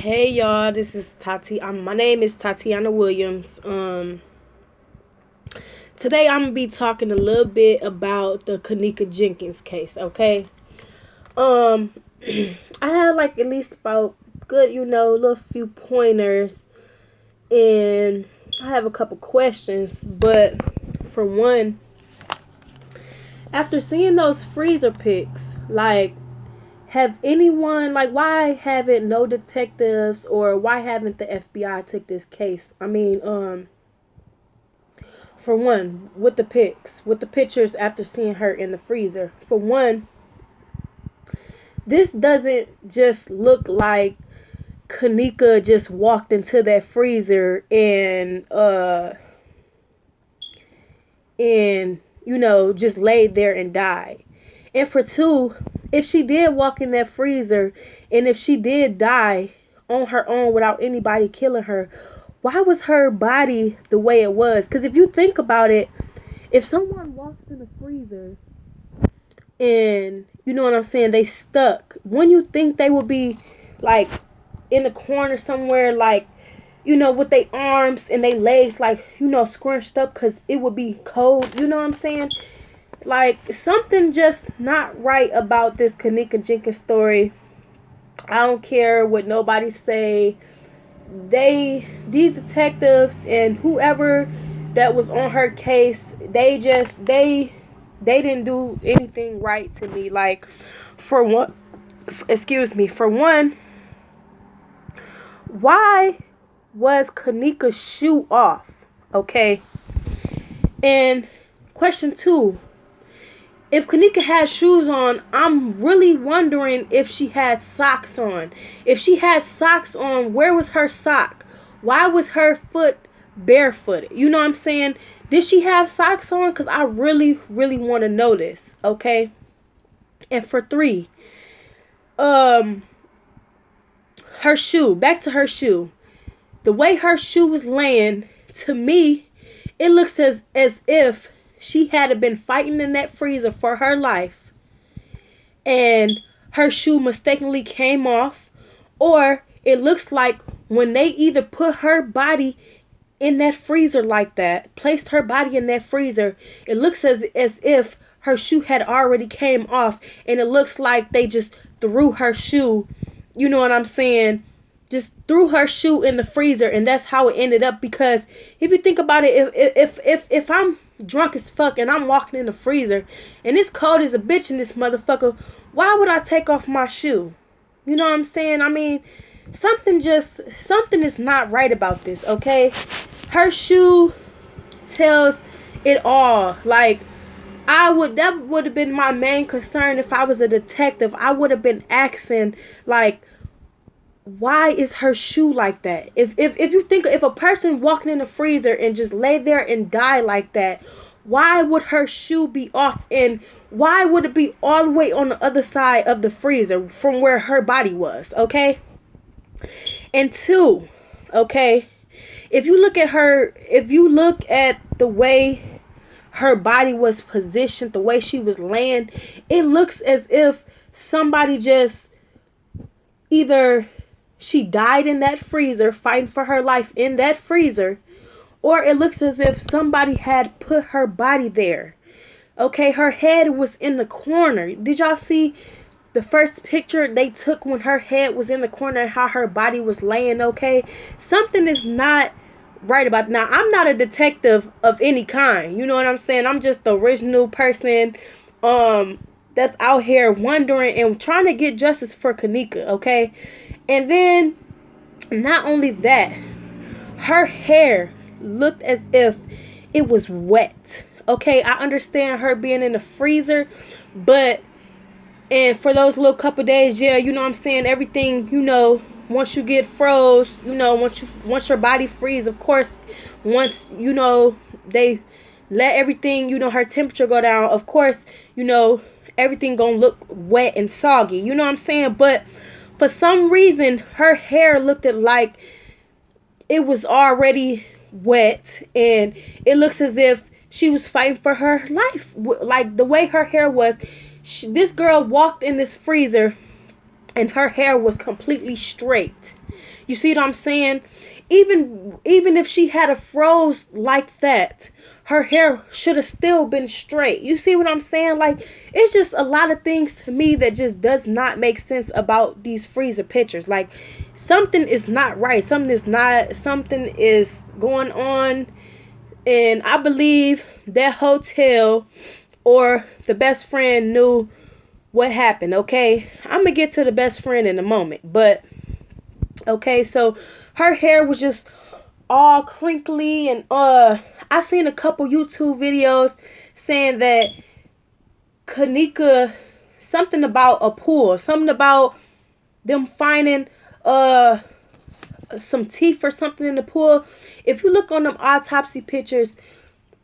Hey y'all, this is Tati. My name is Tatiana Williams. Today I'm gonna be talking a little bit about the Kennika Jenkins case. Okay. Um, I have like at least about good, little few pointers, and I have a couple questions. But for one, after seeing those freezer pics, like, have anyone, like, why haven't no detectives or why haven't the FBI took this case? I mean, for one, with the pics, with the pictures after seeing her in the freezer. For one, this doesn't just look like Kennika just walked into that freezer and just laid there and died. And for two, if she did walk in that freezer and if she did die on her own without anybody killing her, why was her body the way it was? Because if you think about it, if someone walks in the freezer and, you know what I'm saying, they stuck, wouldn't you think they would be like in the corner somewhere, like, with their arms and their legs, like, scrunched up because it would be cold? You know what I'm saying? Like, something just not right about this Kennika Jenkins story. I don't care what nobody say. These detectives and whoever that was on her case, they didn't do anything right to me. Like, for one, why was Kenika's shoe off? Okay. And question two, if Kennika had shoes on, I'm really wondering if she had socks on. If she had socks on, where was her sock? Why was her foot barefooted? You know what I'm saying? Did she have socks on? Because I really, really want to know this, okay? And for three, her shoe. Back to her shoe. The way her shoe was laying, to me, it looks as if she had been fighting in that freezer for her life and her shoe mistakenly came off, or it looks like when they either put her body in that freezer like that, placed her body in that freezer, it looks as if her shoe had already came off, and it looks like they just threw her shoe, you know what I'm saying, just threw her shoe in the freezer, and that's how it ended up. Because if you think about it, if I'm drunk as fuck and I'm walking in the freezer and it's cold as a bitch in this motherfucker, why would I take off my shoe? You know what I'm saying? I mean, something is not right about this, okay? Her shoe tells it all. Like, that would have been my main concern if I was a detective. I would have been asking, like, why is her shoe like that? If you think, if a person walking in the freezer and just lay there and die like that, why would her shoe be off, and why would it be all the way on the other side of the freezer from where her body was? Okay. And two, okay, if you look at the way her body was positioned, the way she was laying, it looks as if somebody just either she died in that freezer, fighting for her life in that freezer, or it looks as if somebody had put her body there. Okay, her head was in the corner. Did y'all see the first picture they took when her head was in the corner and how her body was laying? Okay, something is not right about it. Now, I'm not a detective of any kind. You know what I'm saying? I'm just the original person that's out here wondering and trying to get justice for Kennika, okay? And then, not only that, her hair looked as if it was wet. Okay, I understand her being in the freezer, and for those little couple days, yeah, you know what I'm saying, everything, once you get froze, once your body freeze, of course, once, they let everything, her temperature go down, of course, everything gonna look wet and soggy, you know what I'm saying? But for some reason, her hair looked like it was already wet, and it looks as if she was fighting for her life. Like, the way her hair was, this girl walked in this freezer and her hair was completely straight. You see what I'm saying? Even if she had a froze like that, her hair should have still been straight. You see what I'm saying? Like, it's just a lot of things to me that just does not make sense about these freezer pictures. Like, something is not right. Something is going on. And I believe that hotel or the best friend knew what happened, okay? I'm gonna get to the best friend in a moment. But, okay, so her hair was just all crinkly. And I seen a couple YouTube videos saying that Kennika, something about a pool, something about them finding some teeth or something in the pool. If you look on them autopsy pictures,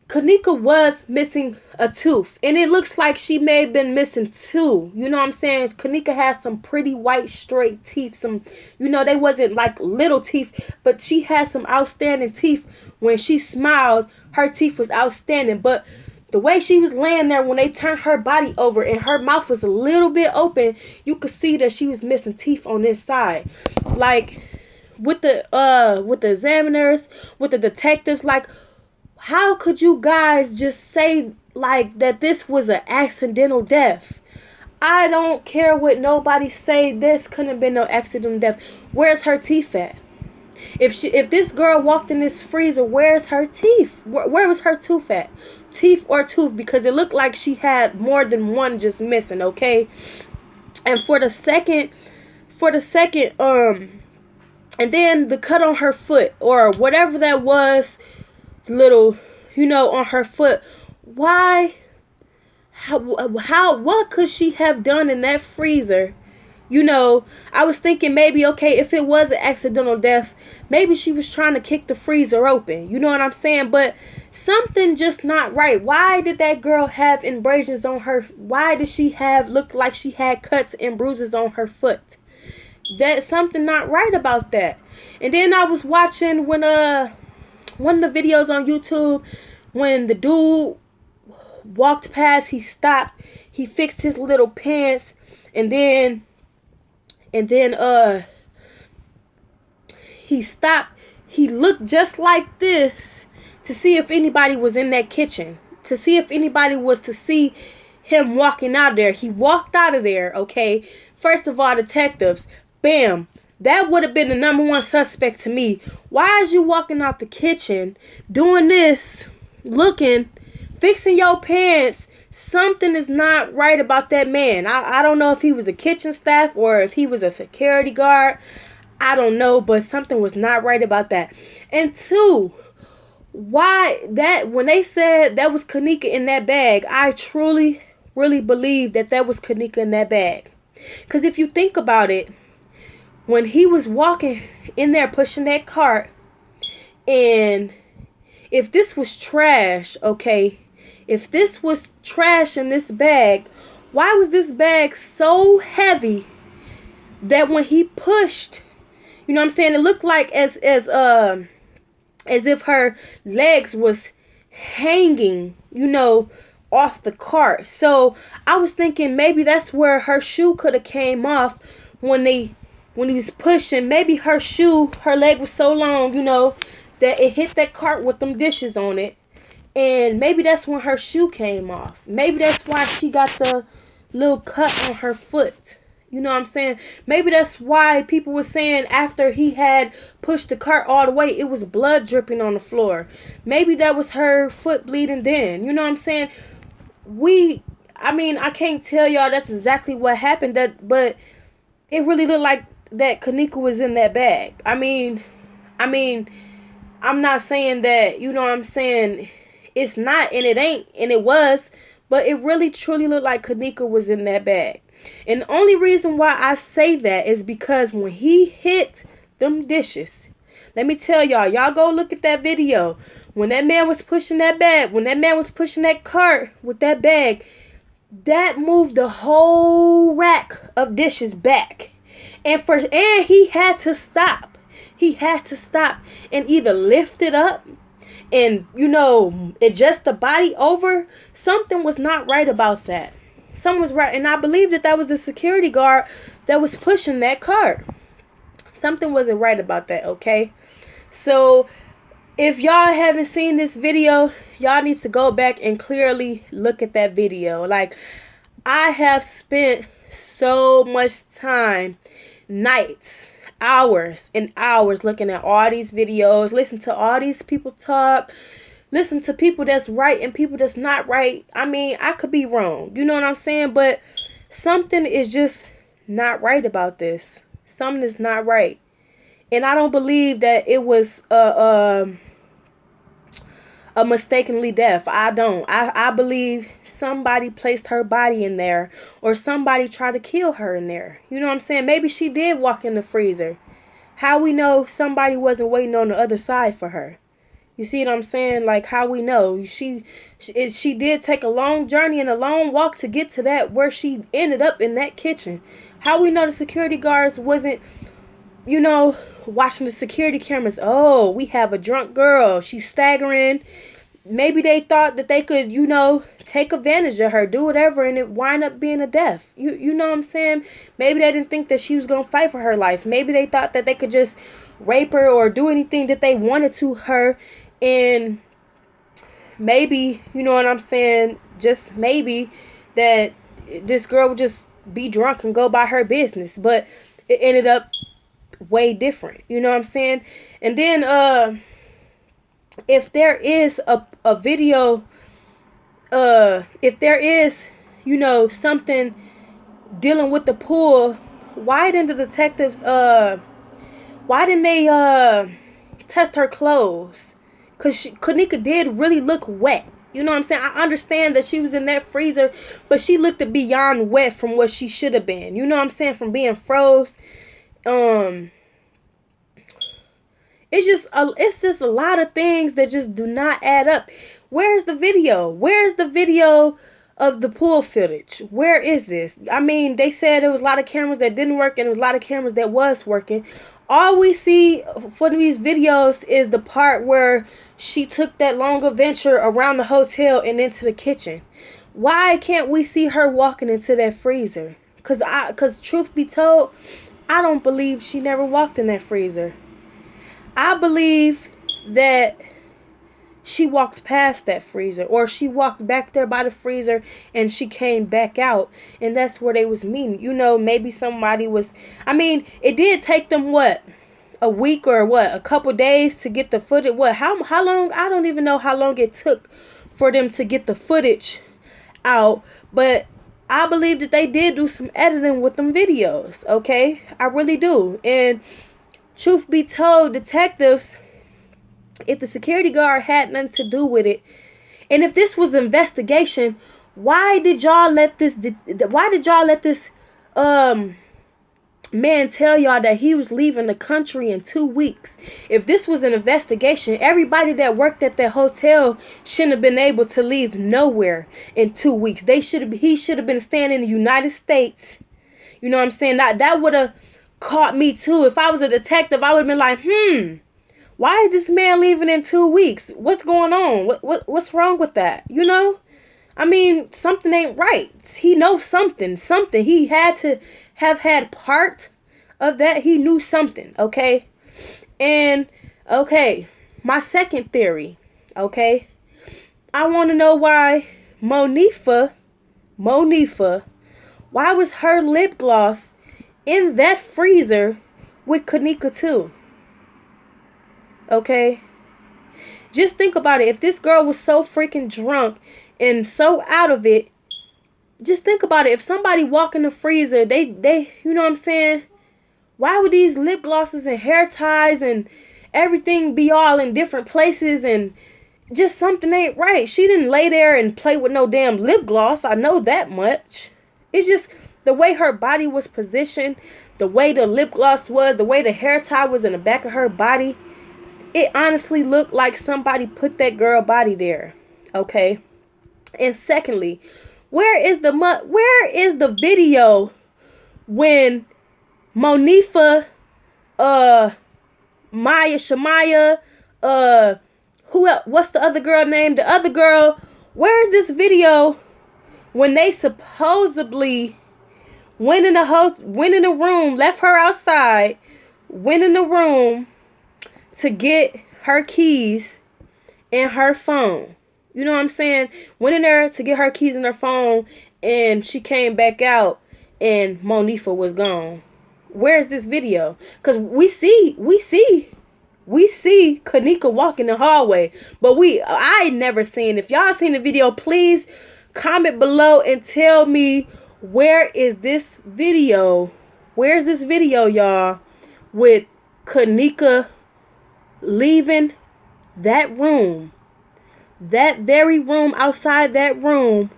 Kennika was missing a tooth, and it looks like she may have been missing two. You know what I'm saying? Kennika has some pretty white straight teeth. Some, you know, they wasn't like little teeth, but she had some outstanding teeth. When she smiled, her teeth was outstanding. But the way she was laying there when they turned her body over and her mouth was a little bit open, you could see that she was missing teeth on this side. Like, with the examiners, with the detectives, like, how could you guys just say like that this was an accidental death? I don't care what nobody say, this couldn't have been no accidental death. Where's her teeth at? If this girl walked in this freezer, where's her teeth? Where was her tooth at? Teeth or tooth? Because it looked like she had more than one just missing, okay? And for the second, and then the cut on her foot or whatever that was, little, you know, on her foot. Why? How? What could she have done in that freezer? You know, I was thinking maybe, okay, if it was an accidental death, maybe she was trying to kick the freezer open. You know what I'm saying? But something just not right. Why did that girl have abrasions on her? Why did she look like she had cuts and bruises on her foot? That's something not right about that. And then I was watching when one of the videos on YouTube, when the dude walked past, he stopped, he fixed his little pants, and then he stopped, he looked just like this to see if anybody was in that kitchen, to see if anybody was to see him walking out of there. He walked out of there, okay? First of all, detectives, bam, that would have been the number one suspect to me. Why is you walking out the kitchen, doing this, looking, fixing your pants? Something is not right about that man. I don't know if he was a kitchen staff or if he was a security guard. I don't know, but something was not right about that. And two, why that, when they said that was Kennika in that bag, I truly, really believe that was Kennika in that bag. Because if you think about it, when he was walking in there pushing that cart, and if this was trash, okay, if this was trash in this bag, why was this bag so heavy that when he pushed, you know what I'm saying, it looked like as if her legs was hanging, you know, off the cart. So I was thinking maybe that's where her shoe could have came off when he was pushing. Maybe her leg was so long, you know, that it hit that cart with them dishes on it. And maybe that's when her shoe came off. Maybe that's why she got the little cut on her foot. You know what I'm saying? Maybe that's why people were saying after he had pushed the cart all the way, it was blood dripping on the floor. Maybe that was her foot bleeding then. You know what I'm saying? I can't tell y'all that's exactly what happened, but it really looked like that Kennika was in that bag. I mean, I'm not saying that, you know what I'm saying, it's not and it ain't and it was, but it really truly looked like Kennika was in that bag. And the only reason why I say that is because when he hit them dishes, let me tell y'all go look at that video. When that man was pushing that bag, when that man was pushing that cart with that bag, that moved the whole rack of dishes back. And he had to stop. He had to stop and either lift it up and, you know, adjust the body over. Something was not right about that. Something was right. And I believe that was the security guard that was pushing that cart. Something wasn't right about that, okay? So if y'all haven't seen this video, y'all need to go back and clearly look at that video. Like, I have spent so much time, nights, hours and hours, looking at all these videos, listen to all these people talk, listen to people that's right and people that's not right. I mean, I could be wrong, you know what I'm saying? But something is just not right about this. Something is not right. And I don't believe that it was a mistakenly death. I don't. I believe somebody placed her body in there, or somebody tried to kill her in there. You know what I'm saying? Maybe she did walk in the freezer. How we know somebody wasn't waiting on the other side for her? You see what I'm saying? Like, how we know she did take a long journey and a long walk to get to that, where she ended up in that kitchen. How we know the security guards wasn't, you know, watching the security cameras? Oh, we have a drunk girl, she's staggering. Maybe they thought that they could, you know, take advantage of her, do whatever, and it wind up being a death. You know what I'm saying? Maybe they didn't think that she was going to fight for her life. Maybe they thought that they could just rape her or do anything that they wanted to her. And maybe, you know what I'm saying, just maybe that this girl would just be drunk and go by her business. But it ended up way different. You know what I'm saying? And then if there is a video, if there is, you know, something dealing with the pool, why didn't the detectives why didn't they test her clothes? Because Kennika did really look wet. You know what I'm saying? I understand that she was in that freezer, but she looked beyond wet from what she should have been. You know what I'm saying? From being froze. It's just a lot of things that just do not add up. Where's the video? Where's the video of the pool footage? Where is this? I mean, they said there was a lot of cameras that didn't work and there was a lot of cameras that was working. All we see for these videos is the part where she took that long adventure around the hotel and into the kitchen. Why can't we see her walking into that freezer? Cause truth be told, I don't believe she never walked in that freezer. I believe that she walked past that freezer, or she walked back there by the freezer and she came back out, and that's where they was meeting. You know, maybe somebody was, I mean, it did take them what, a week or what, a couple days to get the footage. What, how long? I don't even know how long it took for them to get the footage out, but I believe that they did do some editing with them videos. Okay, I really do. And truth be told, detectives, if the security guard had nothing to do with it, and if this was an investigation, why did y'all let this man tell y'all that he was leaving the country in 2 weeks? If this was an investigation, everybody that worked at that hotel shouldn't have been able to leave nowhere in 2 weeks. He should have been staying in the United States. You know what I'm saying? That would have caught me too. If I was a detective, I would have been like, why is this man leaving in 2 weeks? What's going on? What's wrong with that? You know? I mean, something ain't right. He knows something. He had to have had part of that. He knew something, okay? And, okay, my second theory, okay? I want to know why Monifa, why was her lip gloss in that freezer with Kennika too? Okay? Just think about it. If this girl was so freaking drunk and so out of it, just think about it. If somebody walk in the freezer, they you know what I'm saying? Why would these lip glosses and hair ties and everything be all in different places? And just something ain't right. She didn't lay there and play with no damn lip gloss. I know that much. It's just the way her body was positioned, the way the lip gloss was, the way the hair tie was in the back of her body. It honestly looked like somebody put that girl body there. Okay? And secondly, where is the video when Monifa, Maya, Shamaya, what's the other girl name? The other girl, where is this video when they supposedly went in the room, left her outside? went in the room to get her keys and her phone. You know what I'm saying? Went in there to get her keys and her phone, and she came back out and Monifa was gone. Where's this video? Because we see Kennika walking the hallway, but I never seen. If y'all seen the video, please comment below and tell me, where is this video? Where's this video, y'all, with Kennika leaving that room, that very room, outside that room,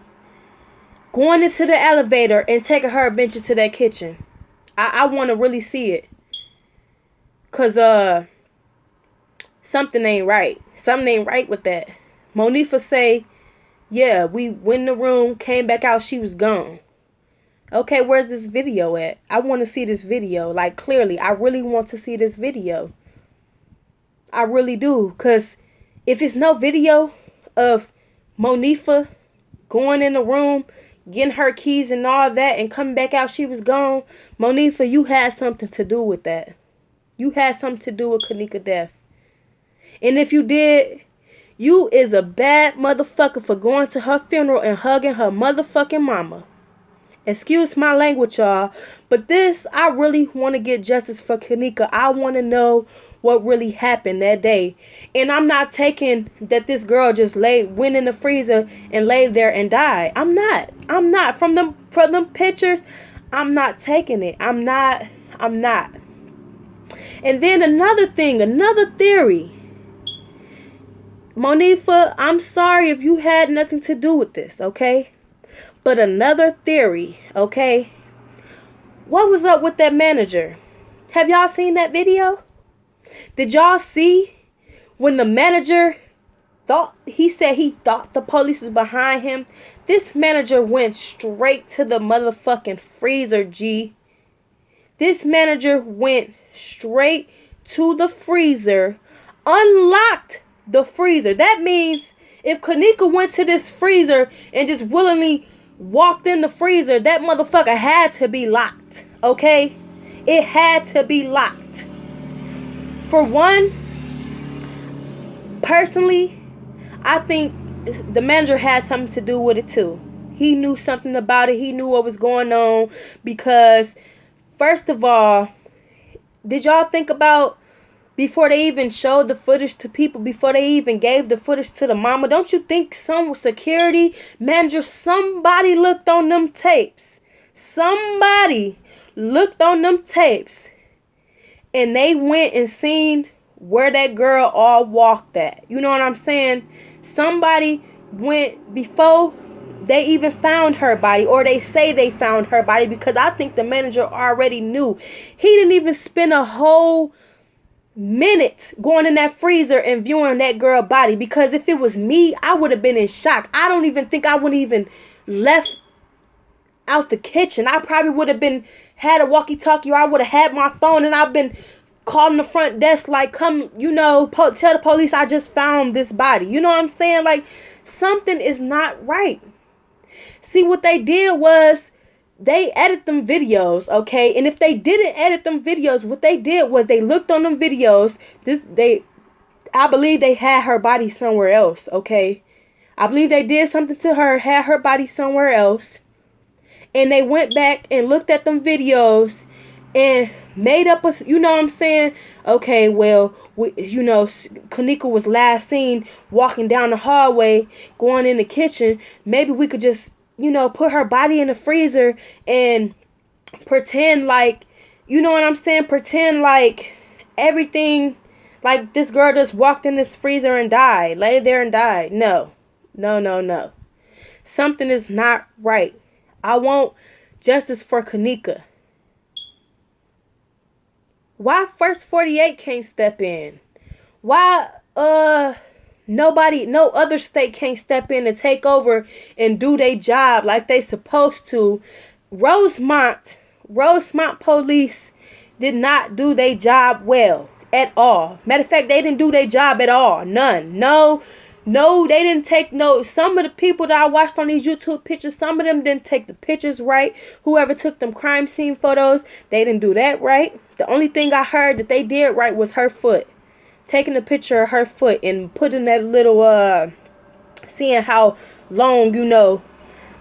going into the elevator and taking her adventure to that kitchen? I want to really see it. Because, something ain't right. Something ain't right with that. Monifa say, yeah, we went in the room, came back out, she was gone. Okay, where's this video at? I want to see this video. Like, clearly, I really want to see this video. I really do. Because if it's no video of Monifa going in the room, getting her keys and all that, and coming back out, she was gone. Monifa, you had something to do with that. You had something to do with Kennika's death. And if you did, you is a bad motherfucker for going to her funeral and hugging her motherfucking mama. Excuse my language, y'all. But this, I really want to get justice for Kennika. I want to know what really happened that day. And I'm not taking that this girl just went in the freezer and laid there and died. I'm not. From them pictures, I'm not taking it. I'm not. And then another theory. Monifa, I'm sorry if you had nothing to do with this, okay? But another theory, okay? What was up with that manager? Have y'all seen that video? Did y'all see when the manager he said he thought the police was behind him? This manager went straight to the motherfucking freezer, G. This manager went straight to the freezer, unlocked the freezer. That means if Kennika went to this freezer and just willingly walked in the freezer, that motherfucker had to be locked, okay? It had to be locked. For one, personally, I think the manager had something to do with it too. He knew something about it. He knew what was going on because, first of all, did y'all think about, before they even showed the footage to people, before they even gave the footage to the mama, don't you think some security manager, somebody looked on them tapes? Somebody looked on them tapes and they went and seen where that girl all walked at. You know what I'm saying? Somebody went before they even found her body, or they say they found her body, because I think the manager already knew. He didn't even spend a whole minute going in that freezer and viewing that girl body, because if it was me, I would have been in shock. I don't even think I would even left out the kitchen. I probably would have had a walkie-talkie, or I would have had my phone and I've been calling the front desk like, come, tell the police I just found this body. You know what I'm saying? Like, something is not right. See, what they did was they edit them videos, okay? And if they didn't edit them videos, what they did was they looked on them videos. I believe they had her body somewhere else, okay? I believe they did something to her, had her body somewhere else. And they went back and looked at them videos and made up a, you know what I'm saying? Okay, well, Kennika was last seen walking down the hallway, going in the kitchen. Maybe we could just, put her body in the freezer and pretend like, you know what I'm saying? Pretend like everything, like this girl just walked in this freezer and died, lay there and died. No. Something is not right. I want justice for Kennika. Why First 48 can't step in? Why no other state can't step in and take over and do their job like they supposed to? Rosemont police did not do their job well at all. Matter of fact, they didn't do their job at all. None. No No, they didn't take no. Some of the people that I watched on these YouTube pictures, some of them didn't take the pictures right. Whoever took them crime scene photos, they didn't do that right. The only thing I heard that they did right was her foot. Taking a picture of her foot and putting that little, seeing how long,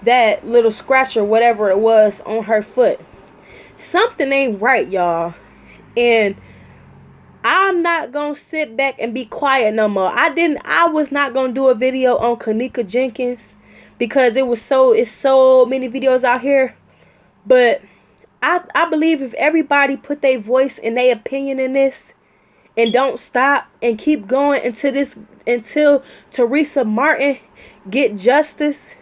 that little scratch or whatever it was on her foot. Something ain't right, y'all. And I'm not gonna sit back and be quiet no more. I was not gonna do a video on Kennika Jenkins because it's so many videos out here. But I believe if everybody put their voice and their opinion in this and don't stop and keep going until Teresa Martin get justice,